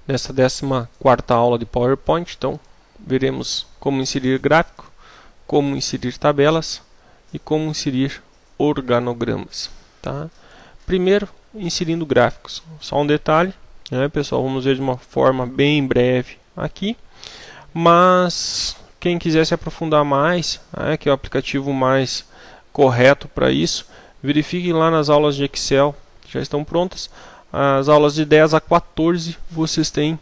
nessa 14ª aula de PowerPoint. Então, veremos como inserir gráfico, como inserir tabelas e como inserir organogramas. Tá? Primeiro, inserindo gráficos. Só um detalhe, né, pessoal? Vamos ver de uma forma bem breve aqui. Mas quem quiser se aprofundar mais, que é o aplicativo mais correto para isso, verifique lá nas aulas de Excel, que já estão prontas. As aulas de 10 a 14 vocês têm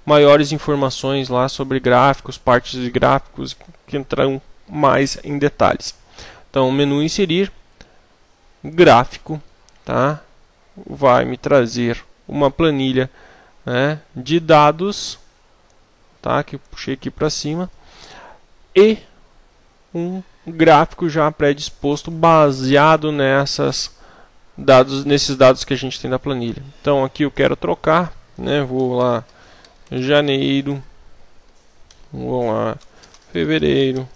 maiores informações lá sobre gráficos, partes de gráficos que entrarão mais em detalhes. Então, menu inserir, gráfico, tá? Vai me trazer uma planilha, né, de dados, tá? Que eu puxei aqui para cima, e um gráfico já predisposto baseado nesses dados que a gente tem da planilha. Então aqui eu quero trocar, né? Vou lá janeiro, vou lá fevereiro,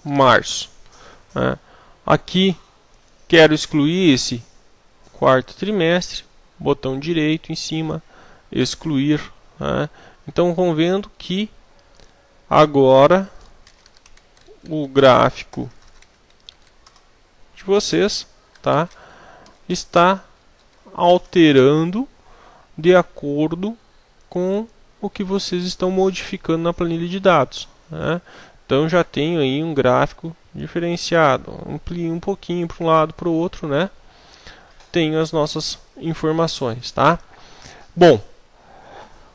março, né? Aqui quero excluir esse quarto trimestre, botão direito em cima, excluir, né? Então vão vendo que agora o gráfico de vocês, tá, está alterando de acordo com o que vocês estão modificando na planilha de dados, né? Então já tenho aí um gráfico diferenciado, amplio um pouquinho para um lado, para o outro, né? Tenho as nossas informações, tá? Bom,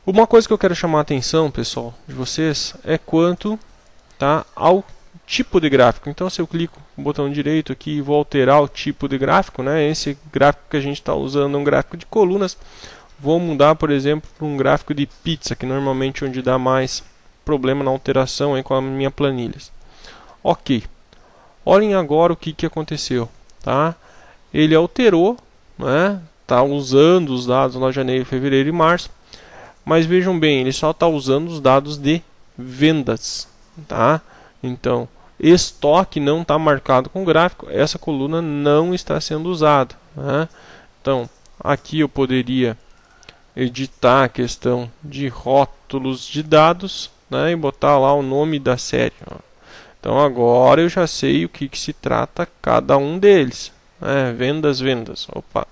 uma coisa que eu quero chamar a atenção, pessoal, de vocês é quanto, tá, ao tipo de gráfico. Então, se eu clico no botão direito aqui e vou alterar o tipo de gráfico, né? Esse gráfico que a gente está usando é um gráfico de colunas. Vou mudar, por exemplo, para um gráfico de pizza, que normalmente é onde dá mais problema na alteração aí com a minha planilha. Ok. Olhem agora o que aconteceu, tá? Ele alterou, né? Tá usando os dados lá de janeiro, fevereiro e março. Mas vejam bem, ele só está usando os dados de vendas, tá? Então, estoque não está marcado com gráfico, essa coluna não está sendo usada, né? Então, aqui eu poderia editar a questão de rótulos de dados, né? E botar lá o nome da série. Ó. Então, agora eu já sei o que se trata cada um deles, né? Vendas. Opa,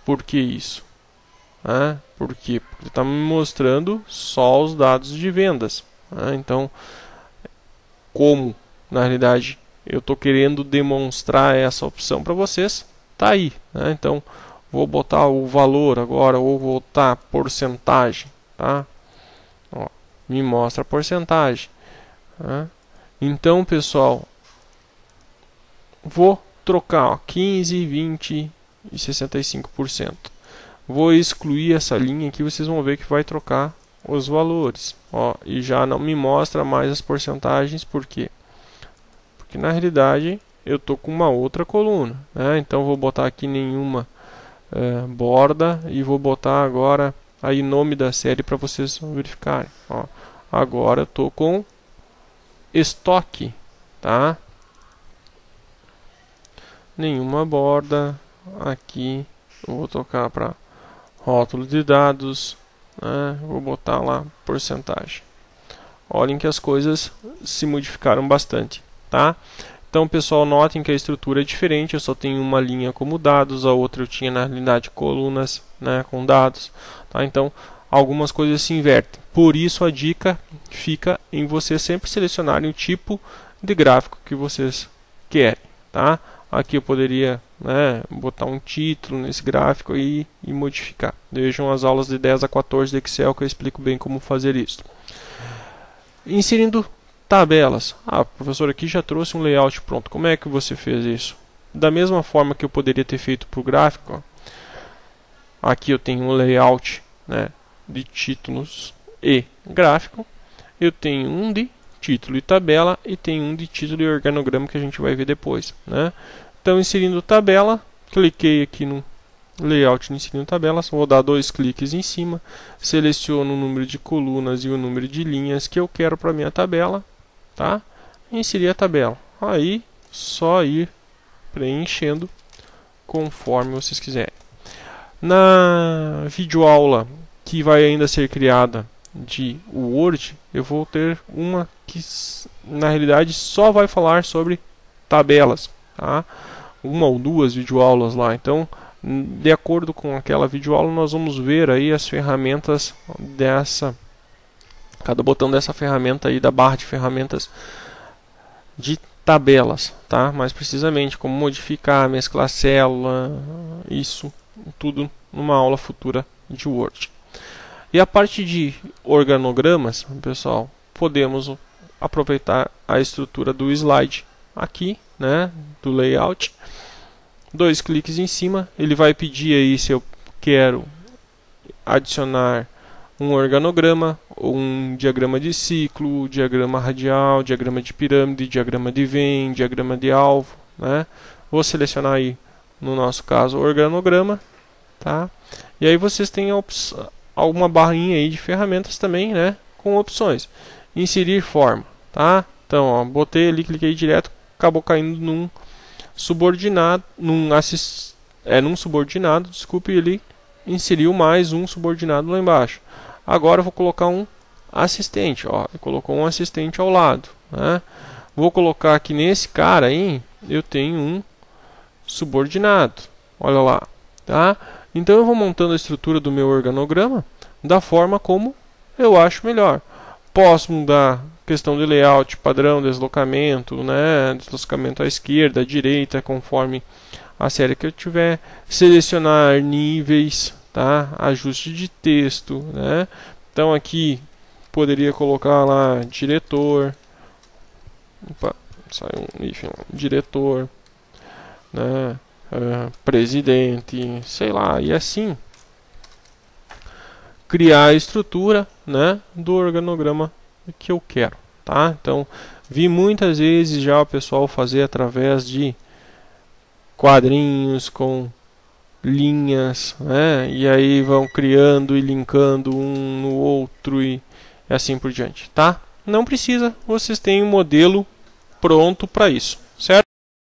por que isso? Por quê? Porque está me mostrando só os dados de vendas. Então, como na realidade eu estou querendo demonstrar essa opção para vocês, tá aí. Então, vou botar o valor agora ou vou botar porcentagem, tá? Ó, me mostra a porcentagem. Então, pessoal, vou trocar, ó, 15, 20 e 65%. Vou excluir essa linha aqui, vocês vão ver que vai trocar os valores. Ó, e já não me mostra mais as porcentagens, por quê? Porque na realidade eu estou com uma outra coluna, né? Então vou botar aqui nenhuma borda e vou botar agora aí nome da série para vocês verificarem. Ó, agora eu estou com estoque, tá? Nenhuma borda aqui. Eu vou tocar para rótulo de dados, né? Vou botar lá porcentagem. Olhem que as coisas se modificaram bastante, tá? Então, pessoal, notem que a estrutura é diferente. Eu só tenho uma linha como dados, a outra eu tinha na realidade colunas, né, com dados, tá? Então, algumas coisas se invertem. Por isso, a dica fica em vocês sempre selecionarem o tipo de gráfico que vocês querem, tá? Aqui eu poderia, né, botar um título nesse gráfico e modificar. Vejam as aulas de 10 a 14 de Excel que eu explico bem como fazer isso. Inserindo tabelas. O professor aqui já trouxe um layout pronto. Como é que você fez isso? Da mesma forma que eu poderia ter feito para o gráfico, ó, aqui eu tenho um layout, né, de títulos e gráfico. Eu tenho um de título e tabela e tem um de título e organograma que a gente vai ver depois, né? Então, inserindo tabela, cliquei aqui no layout inserindo tabelas, vou dar 2 cliques em cima, seleciono o número de colunas e o número de linhas que eu quero para minha tabela, tá? Inserir a tabela. Aí, só ir preenchendo conforme vocês quiserem. Na videoaula que vai ainda ser criada de Word, eu vou ter uma que na realidade só vai falar sobre tabelas, tá? Uma ou duas videoaulas lá. Então, de acordo com aquela videoaula, nós vamos ver aí as ferramentas dessa, cada botão dessa ferramenta aí da barra de ferramentas de tabelas, tá? Mais precisamente como modificar, mesclar célula, isso tudo numa aula futura de Word. E a parte de organogramas, pessoal, podemos aproveitar a estrutura do slide aqui, né, do layout. 2 cliques em cima, ele vai pedir aí se eu quero adicionar um organograma, um diagrama de ciclo, diagrama radial, diagrama de pirâmide, diagrama de Venn, diagrama de alvo, né? Vou selecionar aí, no nosso caso, organograma, tá? E aí vocês têm alguma barrinha aí de ferramentas também, né? Com opções. Inserir forma, tá? Então, ó, botei ali, cliquei direto, acabou caindo num subordinado, num subordinado, desculpe, ele inseriu mais um subordinado lá embaixo. Agora eu vou colocar um assistente, ó, ele colocou um assistente ao lado, né? Vou colocar aqui nesse cara aí, eu tenho um subordinado, olha lá, tá? Então eu vou montando a estrutura do meu organograma da forma como eu acho melhor. Posso mudar questão de layout, padrão, deslocamento, né? Deslocamento à esquerda, à direita, conforme a série que eu tiver. Selecionar níveis, tá? Ajuste de texto, né? Então aqui poderia colocar lá diretor. Opa, saiu um hífen lá. Diretor, né? Presidente, sei lá, e assim criar a estrutura, né, do organograma que eu quero, tá? Então, vi muitas vezes já o pessoal fazer através de quadrinhos com linhas, né? E aí vão criando e linkando um no outro e assim por diante, tá? Não precisa, vocês têm um modelo pronto para isso, certo?